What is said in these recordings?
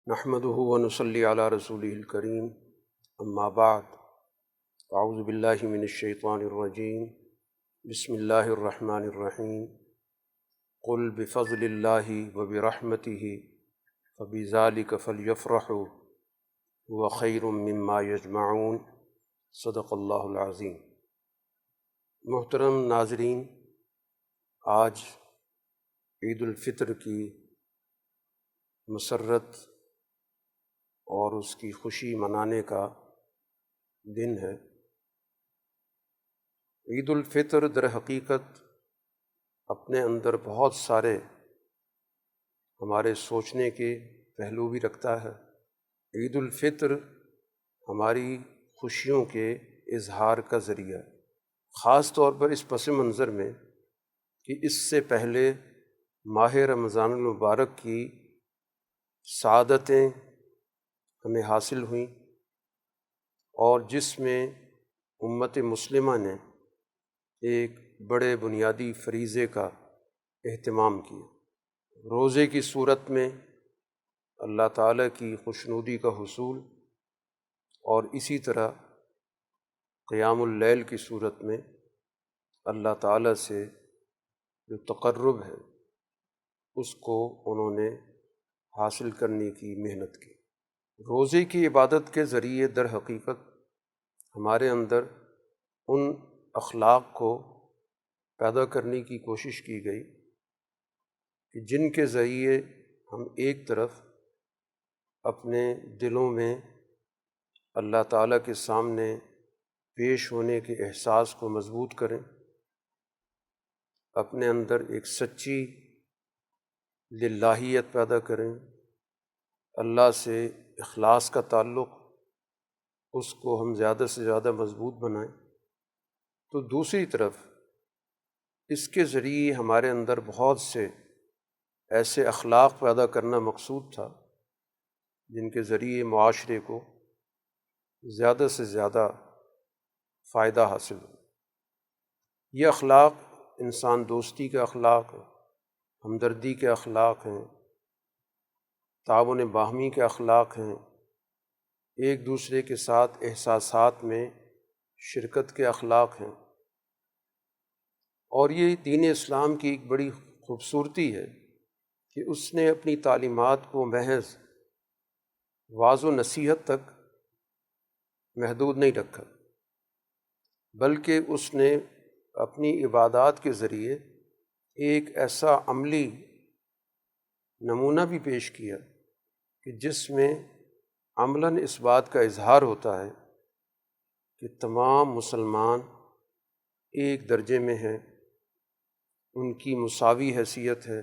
نحمده ونصلي على رسوله الكريم اما بعد اعوذ باللہ من الشیطان الرجیم بسم اللہ الرحمن الرحیم قل بفضل اللہ وبرحمتہ فبذلک فلیفرحوا هو خیر مما یجمعون صدق اللہ العظیم۔ محترم ناظرین، آج عید الفطر کی مسرت اور اس کی خوشی منانے کا دن ہے۔ عید الفطر در حقیقت اپنے اندر بہت سارے ہمارے سوچنے کے پہلو بھی رکھتا ہے۔ عید الفطر ہماری خوشیوں کے اظہار کا ذریعہ ہے، خاص طور پر اس پس منظر میں کہ اس سے پہلے ماہ رمضان المبارک کی سعادتیں ہمیں حاصل ہوئیں اور جس میں امت مسلمہ نے ایک بڑے بنیادی فریضے کا اہتمام کیا۔ روزے کی صورت میں اللہ تعالیٰ کی خوشنودی کا حصول اور اسی طرح قیام اللیل کی صورت میں اللہ تعالیٰ سے جو تقرب ہے اس کو انہوں نے حاصل کرنے کی محنت کی۔ روزے کی عبادت کے ذریعے در حقیقت ہمارے اندر ان اخلاق کو پیدا کرنے کی کوشش کی گئی کہ جن کے ذریعے ہم ایک طرف اپنے دلوں میں اللہ تعالیٰ کے سامنے پیش ہونے کے احساس کو مضبوط کریں، اپنے اندر ایک سچی للہیت پیدا کریں، اللہ سے اخلاص کا تعلق اس کو ہم زیادہ سے زیادہ مضبوط بنائیں۔ تو دوسری طرف اس کے ذریعے ہمارے اندر بہت سے ایسے اخلاق پیدا کرنا مقصود تھا جن کے ذریعے معاشرے کو زیادہ سے زیادہ فائدہ حاصل ہو۔ یہ اخلاق انسان دوستی کے اخلاق ہیں، ہمدردی کے اخلاق ہیں، تعاون باہمی کے اخلاق ہیں، ایک دوسرے کے ساتھ احساسات میں شرکت کے اخلاق ہیں، اور یہ دین اسلام کی ایک بڑی خوبصورتی ہے کہ اس نے اپنی تعلیمات کو محض وعظ و نصیحت تک محدود نہیں رکھا، بلکہ اس نے اپنی عبادات کے ذریعے ایک ایسا عملی نمونہ بھی پیش کیا کہ جس میں عملاً اس بات کا اظہار ہوتا ہے کہ تمام مسلمان ایک درجے میں ہیں، ان کی مساوی حیثیت ہے،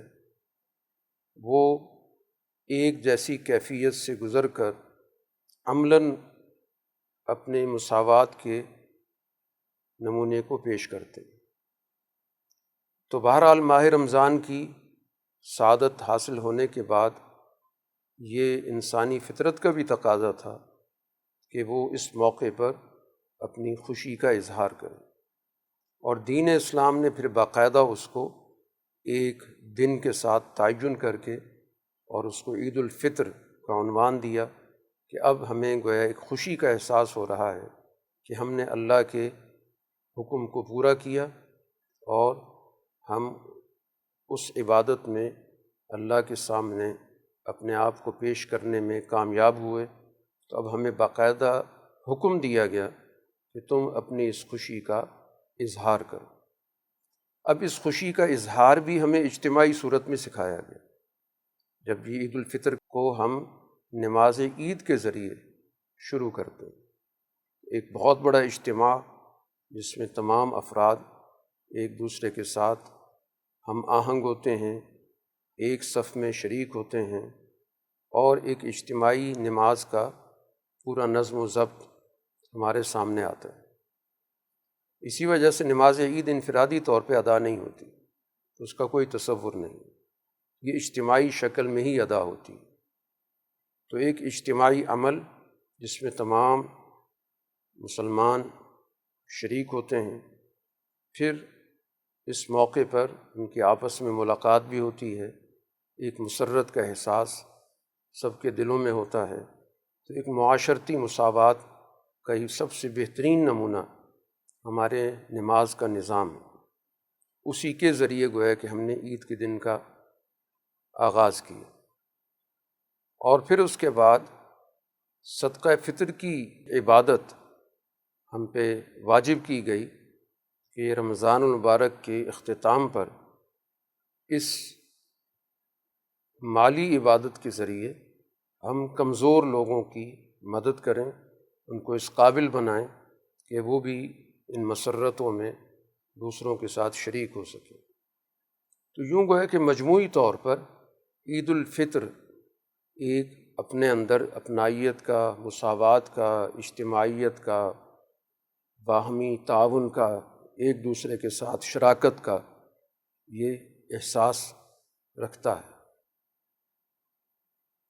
وہ ایک جیسی کیفیت سے گزر کر عملاً اپنے مساوات کے نمونے کو پیش کرتے۔ تو بہرحال ماہ رمضان کی سعادت حاصل ہونے کے بعد یہ انسانی فطرت کا بھی تقاضا تھا کہ وہ اس موقع پر اپنی خوشی کا اظہار کرے، اور دین اسلام نے پھر باقاعدہ اس کو ایک دن کے ساتھ تعین کر کے اور اس کو عید الفطر کا عنوان دیا کہ اب ہمیں گویا ایک خوشی کا احساس ہو رہا ہے کہ ہم نے اللہ کے حکم کو پورا کیا اور ہم اس عبادت میں اللہ کے سامنے اپنے آپ کو پیش کرنے میں کامیاب ہوئے۔ تو اب ہمیں باقاعدہ حکم دیا گیا کہ تم اپنی اس خوشی کا اظہار کرو۔ اب اس خوشی کا اظہار بھی ہمیں اجتماعی صورت میں سکھایا گیا۔ جب یہ عید الفطر کو ہم نماز عید کے ذریعے شروع کرتے ہیں، ایک بہت بڑا اجتماع جس میں تمام افراد ایک دوسرے کے ساتھ ہم آہنگ ہوتے ہیں، ایک صف میں شریک ہوتے ہیں، اور ایک اجتماعی نماز کا پورا نظم و ضبط ہمارے سامنے آتا ہے۔ اسی وجہ سے نماز عید انفرادی طور پہ ادا نہیں ہوتی، اس کا کوئی تصور نہیں، یہ اجتماعی شکل میں ہی ادا ہوتی۔ تو ایک اجتماعی عمل جس میں تمام مسلمان شریک ہوتے ہیں، پھر اس موقع پر ان کی آپس میں ملاقات بھی ہوتی ہے، ایک مسرت کا احساس سب کے دلوں میں ہوتا ہے، تو ایک معاشرتی مساوات کا ہی سب سے بہترین نمونہ ہمارے نماز کا نظام ہے۔ اسی کے ذریعے گویا کہ ہم نے عید کے دن کا آغاز کیا، اور پھر اس کے بعد صدقہ فطر کی عبادت ہم پہ واجب کی گئی کہ رمضان المبارک کے اختتام پر اس مالی عبادت کے ذریعے ہم کمزور لوگوں کی مدد کریں، ان کو اس قابل بنائیں کہ وہ بھی ان مسرتوں میں دوسروں کے ساتھ شریک ہو سکیں۔ تو یوں گویا کہ مجموعی طور پر عید الفطر ایک اپنے اندر اپنائیت کا، مساوات کا، اجتماعیت کا، باہمی تعاون کا، ایک دوسرے کے ساتھ شراکت کا یہ احساس رکھتا ہے۔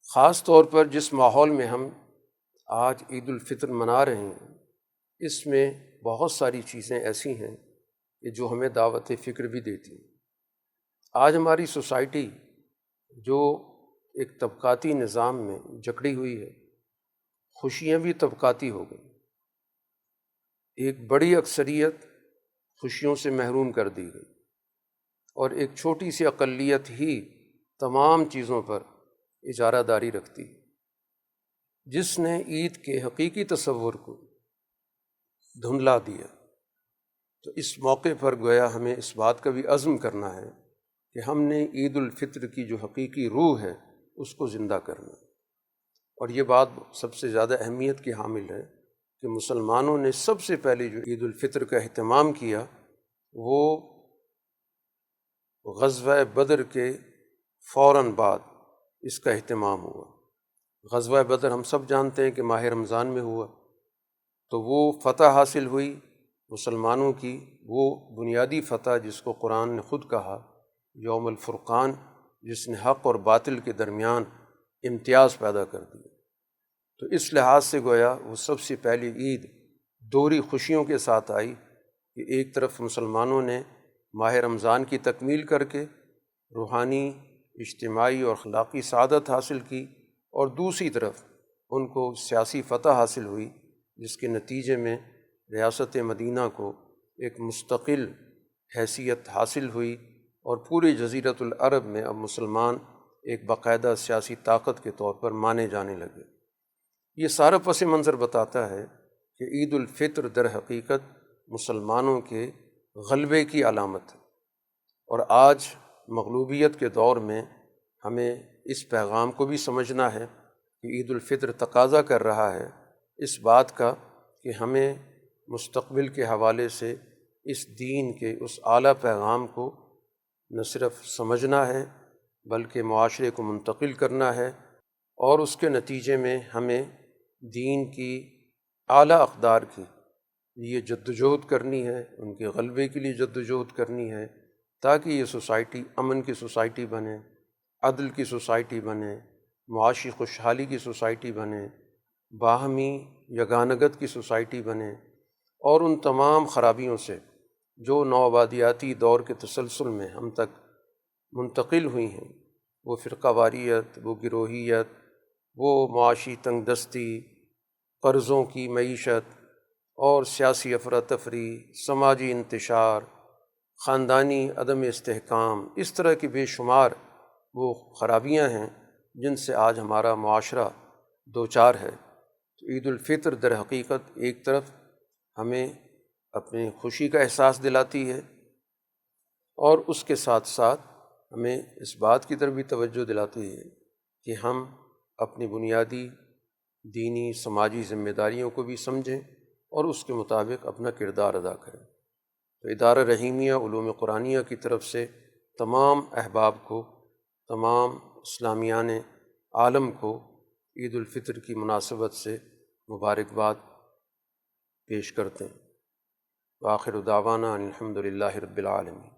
خاص طور پر جس ماحول میں ہم آج عید الفطر منا رہے ہیں، اس میں بہت ساری چیزیں ایسی ہیں کہ جو ہمیں دعوت فکر بھی دیتی ہیں۔ آج ہماری سوسائٹی جو ایک طبقاتی نظام میں جکڑی ہوئی ہے، خوشیاں بھی طبقاتی ہو گئی، ایک بڑی اکثریت خوشیوں سے محروم کر دی گئی، اور ایک چھوٹی سی اقلیت ہی تمام چیزوں پر اجارہ داری رکھتی ہے، جس نے عید کے حقیقی تصور کو دھندلا دیا۔ تو اس موقع پر گویا ہمیں اس بات کا بھی عزم کرنا ہے کہ ہم نے عید الفطر کی جو حقیقی روح ہے اس کو زندہ کرنا، اور یہ بات سب سے زیادہ اہمیت کی حامل ہے کہ مسلمانوں نے سب سے پہلے جو عید الفطر کا اہتمام کیا وہ غزوہ بدر کے فوراً بعد اس کا اہتمام ہوا۔ غزوہ بدر ہم سب جانتے ہیں کہ ماہ رمضان میں ہوا، تو وہ فتح حاصل ہوئی مسلمانوں کی، وہ بنیادی فتح جس کو قرآن نے خود کہا یوم الفرقان، جس نے حق اور باطل کے درمیان امتیاز پیدا کر دیا۔ تو اس لحاظ سے گویا وہ سب سے پہلی عید دوہری خوشیوں کے ساتھ آئی کہ ایک طرف مسلمانوں نے ماہ رمضان کی تکمیل کر کے روحانی، اجتماعی اور اخلاقی سعادت حاصل کی، اور دوسری طرف ان کو سیاسی فتح حاصل ہوئی جس کے نتیجے میں ریاست مدینہ کو ایک مستقل حیثیت حاصل ہوئی، اور پورے جزیرۃ العرب میں اب مسلمان ایک باقاعدہ سیاسی طاقت کے طور پر مانے جانے لگے۔ یہ سارا پس منظر بتاتا ہے کہ عید الفطر در حقیقت مسلمانوں کے غلبے کی علامت ہے، اور آج مغلوبیت کے دور میں ہمیں اس پیغام کو بھی سمجھنا ہے کہ عید الفطر تقاضا کر رہا ہے اس بات کا کہ ہمیں مستقبل کے حوالے سے اس دین کے اس اعلیٰ پیغام کو نہ صرف سمجھنا ہے بلکہ معاشرے کو منتقل کرنا ہے، اور اس کے نتیجے میں ہمیں دین کی اعلیٰ اقدار کی یہ جدوجہد کرنی ہے، ان کے غلبے کے لیے جدوجہد کرنی ہے، تاکہ یہ سوسائٹی امن کی سوسائٹی بنے، عدل کی سوسائٹی بنے، معاشی خوشحالی کی سوسائٹی بنے، باہمی یگانگت کی سوسائٹی بنے، اور ان تمام خرابیوں سے جو نوآبادیاتی دور کے تسلسل میں ہم تک منتقل ہوئی ہیں، وہ فرقہ واریت، وہ گروہیت، وہ معاشی تنگ دستی، قرضوں کی معیشت، اور سیاسی افراتفری، سماجی انتشار، خاندانی عدم استحکام، اس طرح کی بے شمار وہ خرابیاں ہیں جن سے آج ہمارا معاشرہ دوچار ہے۔ تو عید الفطر در حقیقت ایک طرف ہمیں اپنی خوشی کا احساس دلاتی ہے، اور اس کے ساتھ ساتھ ہمیں اس بات کی طرف بھی توجہ دلاتی ہے کہ ہم اپنی بنیادی دینی سماجی ذمہ داریوں کو بھی سمجھیں اور اس کے مطابق اپنا کردار ادا کریں۔ تو ادارہ رحیمیہ علوم قرآنیہ کی طرف سے تمام احباب کو، تمام اسلامیان عالم کو عید الفطر کی مناسبت سے مبارکباد پیش کرتے ہیں۔ وآخر دعوانا ان الحمد للہ رب العالمین۔